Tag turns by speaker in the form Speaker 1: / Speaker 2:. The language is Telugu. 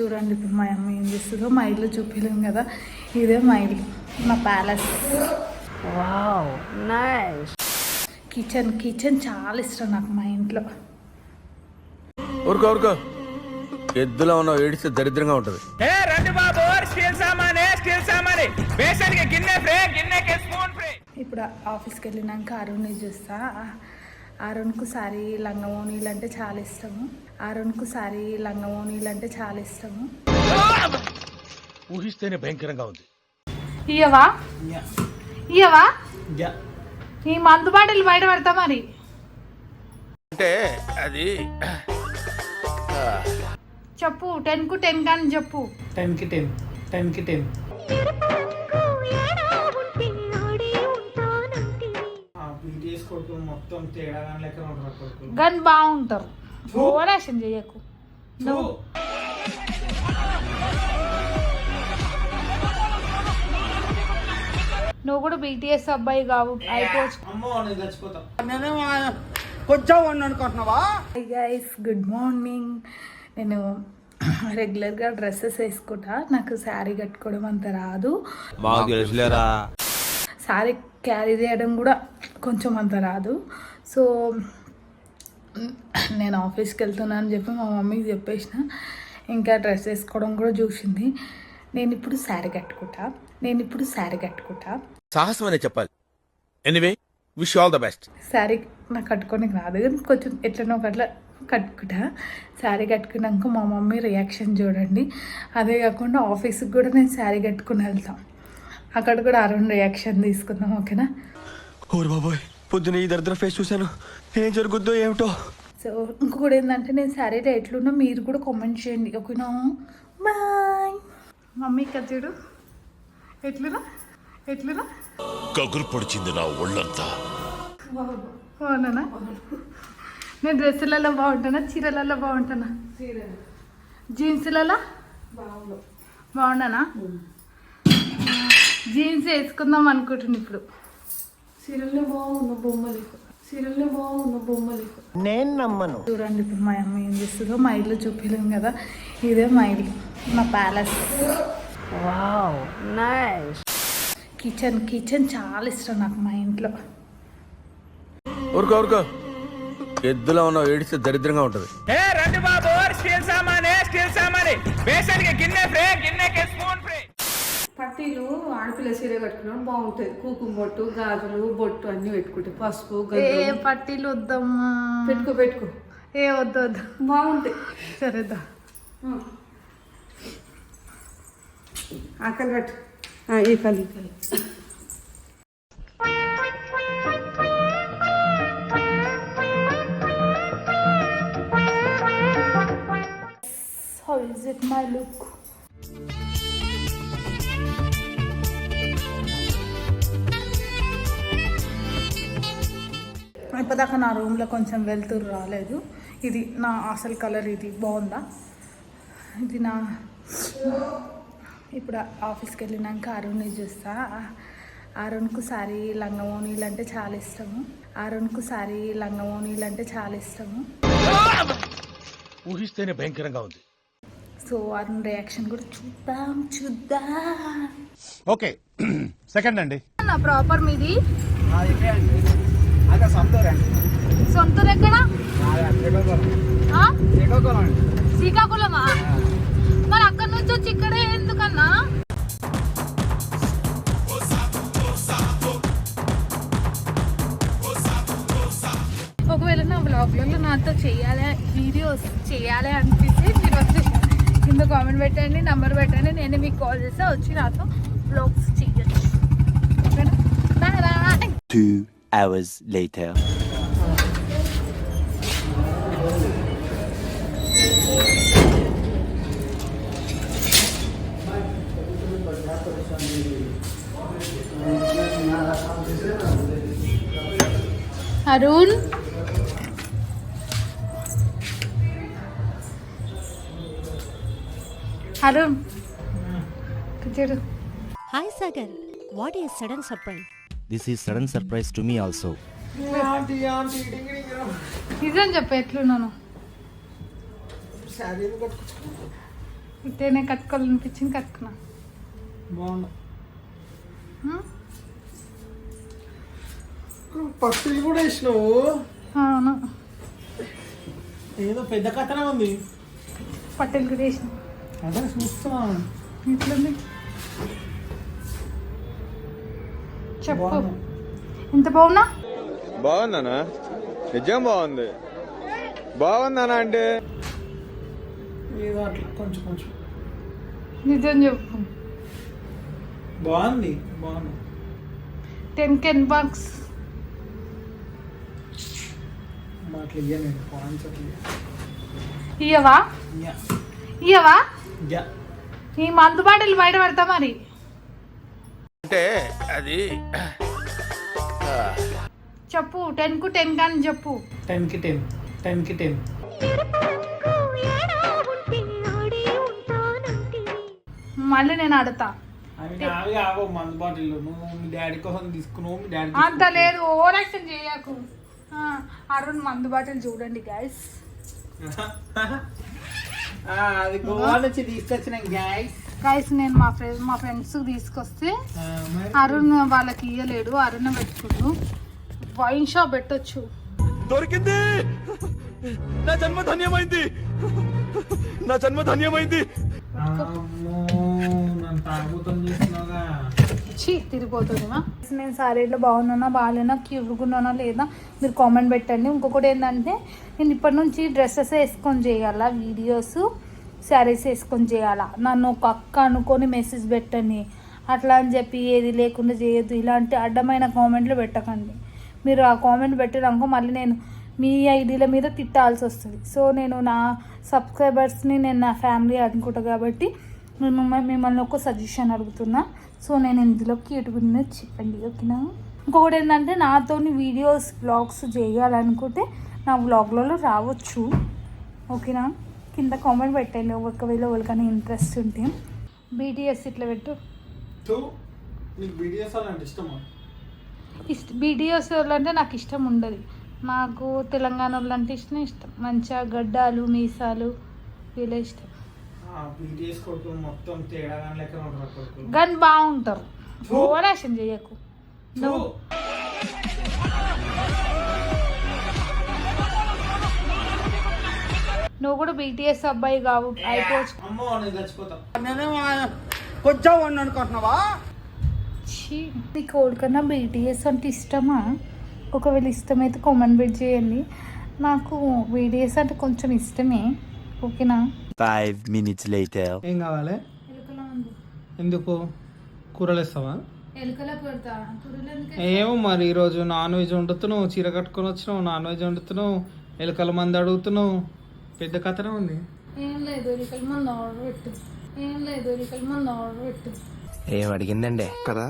Speaker 1: చూడండి ఇప్పుడు మా అమ్మ ఏం చేస్తుందో. మా ఇల్లు చూపించలేం కదా, ఇదే మా ఇల్లు, మా ప్యాలెస్.
Speaker 2: Wow nice.
Speaker 1: కిచెన్ చాలా ఇష్టం నాకు మా ఇంట్లో.
Speaker 3: ఊరుకో ఎద్దులో ఉన్న ఏడిస్తే దరిద్రంగా ఉంటది.
Speaker 1: ఇప్పుడు ఆఫీస్కి వెళ్ళినాక అరుణ్ని చూస్తా. అరుణ్కు సారీ లంగమోనీలు అంటే చాలా ఇష్టము.
Speaker 3: ఊహిస్తేనే భయంకరంగా ఉంది.
Speaker 1: ఇయ్యవా ఈ మందు బాటలు బయట పెడతా మరి.
Speaker 3: అంటే అది
Speaker 1: చెప్పు 10 కు 10 కానీ చెప్పు.
Speaker 2: 10 కి 10 మొత్తం తేడా
Speaker 1: గన్ బాగుంటారు. ఓవరాక్షన్ చెయ్యకు నువ్వు. నువ్వు కూడా బీటీఎస్ అబ్బాయి కావు అయిపోవచ్చు. Guys good morning. నేను రెగ్యులర్గా డ్రెస్సెస్ వేసుకుంటా, నాకు శారీ కట్టుకోవడం అంత రాదు. శారీ క్యారీ చేయడం కూడా కొంచెం అంత రాదు. సో నేను ఆఫీస్కి వెళ్తున్నాను అని చెప్పి మా మమ్మీకి చెప్పేసిన. ఇంకా డ్రెస్ వేసుకోవడం కూడా చూసింది. నేను ఇప్పుడు శారీ కట్టుకుంటా.
Speaker 3: సాహసం అనే చెప్పాలి. Anyway wish all the best.
Speaker 1: Sari నాకు కట్టుకోనికి రాదు కానీ కొంచెం ఎట్లనో ఒకట్లా కట్టుకుంటా. శారీ కట్టుకున్నాక మా మమ్మీ రియాక్షన్ చూడండి. అదే కాకుండా ఆఫీస్కి కూడా నేను శారీ కట్టుకుని వెళ్తాం. అక్కడ కూడా అరుణ్ రియాక్షన్ తీసుకుందాం, ఓకేనా?
Speaker 4: ఓరు బాబోయ్, పొద్దున ఈ దరిద్ర ఫేస్ చూశాను, ఏం జరుగుద్దో ఏమిటో.
Speaker 1: సో ఇంకొకటి ఏంటంటే నేను శారీలో ఎట్లున్నా మీరు కూడా కామెంట్ చేయండి, ఓకేనా? బాయ్. మమ్మీ ఇక్కడ చూడు ఎట్లున్నా
Speaker 5: కగురు పొడిచింది నా ఒళ్ళంతా.
Speaker 1: బాగున్నానా? నేను డ్రెస్సులలో బాగుంటానా, చీరలలో బాగుంటానా? జీన్స్లలో బాగున్నానా? జీన్స్ వేసుకుందాం అనుకుంటున్నా ఇప్పుడు. చీరల్లో బాగున్న బొమ్మలు
Speaker 2: నేను నమ్మను.
Speaker 1: చూడండి ఇప్పుడు మా అమ్మ ఏం చేస్తుందో. మా ఇల్లు చూపించలేం కదా, ఇదే మా ఇల్లు, మా ప్యాలెస్.
Speaker 2: Wow nice.
Speaker 1: కిచెన్ చాలా ఇష్టం నాకు మా ఇంట్లో.
Speaker 3: ఊరుకో ఎద్దులో ఉన్న ఏడిస్తే దరిద్రంగా ఉంటది.
Speaker 6: పట్టీలు ఆడపిల్ల చీర కట్టుకున్నాం బాగుంటుంది. కుంకుమ బొట్టు, గాజులు, బొట్టు అన్ని పెట్టుకుంటే, పసుపు
Speaker 1: ఏ పట్టీలు వద్దమ్మా.
Speaker 6: పెట్టుకో
Speaker 1: ఏ వద్దు
Speaker 6: బాగుంటాయి.
Speaker 1: సరేదా
Speaker 6: ఆకలి పెట్టు. ఈ కలి
Speaker 1: How is it my look? ఇప్పటిదాకా నా రూమ్లో కొంచెం వెళ్తురు రాలేదు. ఇది నా అసలు కలర్, ఇది బాగుందా? ఇది నా ఇప్పుడు ఆఫీస్కి వెళ్ళినాక అరుణ్ని చూస్తా. అరుణ్కు సారీ లంగమోనీలు అంటే చాలా ఇష్టము.
Speaker 3: ఊహిస్తేనే భయంకరంగా ఉంది.
Speaker 1: సో అరుణ్ రియాక్షన్ కూడా చూద్దాం.
Speaker 7: ఓకే సెకండ్ అండి.
Speaker 1: నా ప్రాపర్ మీది సొంతూరు ఎక్కడ? శ్రీకాకుళమా? మరి అక్కడ నుంచి వచ్చి ఇక్కడే ఎందుకన్నా? ఒకవేళ నా బ్లాగ్లలో నాతో వీడియోస్ చేయాలి అనిపిస్తే మీరు వచ్చేసి కింద కామెంట్ పెట్టండి, నంబర్ పెట్టండి, నేను మీకు కాల్ చేస్తే వచ్చి నాతో బ్లాగ్స్ చేయొచ్చు. ఓకేనా?
Speaker 4: 2 hours later.
Speaker 1: Arun
Speaker 8: Hi Sagar, what is sudden surprise?
Speaker 4: This is sudden surprise to me also.
Speaker 1: నిజం చెప్పు ఎట్లున్నాను? ఇట్టేనే కట్టుకోవాలనిపించింది కట్టుకున్నా.
Speaker 2: బాగుండు. పట్టులు కూడా వేసినావు.
Speaker 1: అవును,
Speaker 2: ఏదో పెద్ద కథనే ఉంది.
Speaker 1: పట్టెలు కూడా వేసిన.
Speaker 2: అదే చూస్తున్నాను.
Speaker 1: ఇట్లుంది చెప్పు.
Speaker 2: బాగుంది.
Speaker 1: ఎంత బాగున్నా?
Speaker 4: బాగుందనా? నిజం బాగుంది. బాగుందనా అంటే
Speaker 2: ఏదో అట్లా కొంచెం కొంచెం
Speaker 1: నిజం చెప్పు.
Speaker 2: బాగుంది. బాగుంది.
Speaker 1: 10 bucks.
Speaker 2: అట్లా ఇయ్య నేను పాయింట్స్ అట్లా
Speaker 1: ఇయ్యవా?
Speaker 2: ఇయ్య.
Speaker 1: ఇయ్యవా?
Speaker 2: ఇయ్య.
Speaker 1: ఈ మందు బాటలు బయట పెడతా మరి.
Speaker 3: అంటే అది
Speaker 1: చెప్పు. 10 కు 10 కానీ చెప్పు.
Speaker 2: 10కి 10. 10కి 10.
Speaker 1: మళ్ళీ నేను అడతా.
Speaker 2: అవి నావి కావు మందు బాటిల్. నువ్వు మీ డాడీ కోసం తీసుకున్నావు. మీ డాడీ
Speaker 1: అంత లేదు, ఓవర్ యాక్షన్ చేయకు. అరుణ్ మందు బాటలు చూడండి గైస్.
Speaker 2: అది గోవా నుంచి తీసుకొచ్చిన
Speaker 1: గైస్ నేను మా ఫ్రెండ్స్ తీసుకొస్తే అరుణ్ వాళ్ళకి ఇయ్యలేడు. అరుణ్ పెట్టుకుండు. వైన్ షాప్ పెట్టొచ్చు.
Speaker 4: దొరికింది. నా జన్మ ధన్యమైంది. నా జన్మ ధన్యమైంది.
Speaker 2: నన్ను తాగుతం చేస్తున్నావుగా.
Speaker 1: తిరిగిపోతుందిమా. నేను సారీలో బాగున్నానా బాగాలేనా, క్యూట్గున్నానా లేదా మీరు కామెంట్ పెట్టండి. ఇంకొకటి ఏంటంటే నేను ఇప్పటి నుంచి డ్రెస్సెస్ వేసుకొని చేయాలా, వీడియోస్ శారీస్ వేసుకొని చేయాలా. నన్ను ఒక అక్క అనుకొని మెసేజ్ పెట్టండి. అట్లా అని చెప్పి ఏది లేకుండా చేయొద్దు. ఇలాంటి అడ్డమైన కామెంట్లు పెట్టకండి. మీరు ఆ కామెంట్ పెట్టారనుకో మళ్ళీ నేను మీ ఐడీల మీద తిట్టాల్సి వస్తుంది. సో నేను నా సబ్స్క్రైబర్స్ని నేను నా ఫ్యామిలీ అనుకుంటా కాబట్టి మిమ్మల్ని ఒక సజెషన్ అడుగుతున్నా. సో నేను ఇందులో క్యూట్గా చెప్పండి, ఓకేనా? ఇంకొకటి ఏంటంటే నాతోని వీడియోస్ బ్లాగ్స్ చేయాలనుకుంటే నా వ్లాగ్లలో రావచ్చు, ఓకేనా? కింద కామెంట్ పెట్టండి ఒకవేళ ఎవరికైనా ఇంట్రెస్ట్ ఉంటే. బీటీఎస్ ఇట్లా పెట్టు.
Speaker 2: నీకు వీడియోస్ అంటే ఇష్టమా?
Speaker 1: బీటీఎస్ వాళ్ళు అంటే నాకు ఇష్టం ఉండదు. నాకు తెలంగాణ వాళ్ళు అంటే ఇష్టం. మంచిగా గడ్డాలు మీసాలు వీళ్ళే ఇష్టం.
Speaker 2: బీటీఎస్ కొడుకు మొత్తం తేడా లెక్క ఉంటారు కొడుకు.
Speaker 1: కానీ బాగుంటారు. ఓవర్ యాక్షన్ చేయకు నువ్వు. నువ్వు కూడా బీటీఎస్ అబ్బాయి కావు అయిపోవచ్చు.
Speaker 2: అమ్మో నేను చచ్చిపోతా.
Speaker 1: నీకు ఎవరికన్నా బీటీఎస్ అంటే ఇష్టమా? ఒకవేళ ఇష్టమైతే కామెంట్ పెట్టి చేయండి. నాకు బీటీఎస్ అంటే కొంచెం ఇష్టమే, ఓకేనా?
Speaker 4: 5 minutes later.
Speaker 2: ఏం కావాలి? ఎందుకు కూరలు ఇస్తావా? ఏమో మరి ఈరోజు నాన్ వెజ్ వండుతున్నావు, చీర కట్టుకొని వచ్చినావు, నాన్ వెజ్ వండుతున్నావు, ఎలుకల మంది అడుగుతున్నావు. పెద్ద కథనే ఉంది.
Speaker 1: ఏం లేదు, ఎలుకల మంది ఆర్డర్ పెట్టు. ఏం లేదు, ఎలుకల మంది ఆర్డర్ పెట్టు.
Speaker 4: ఏం అడిగిందండి కదా.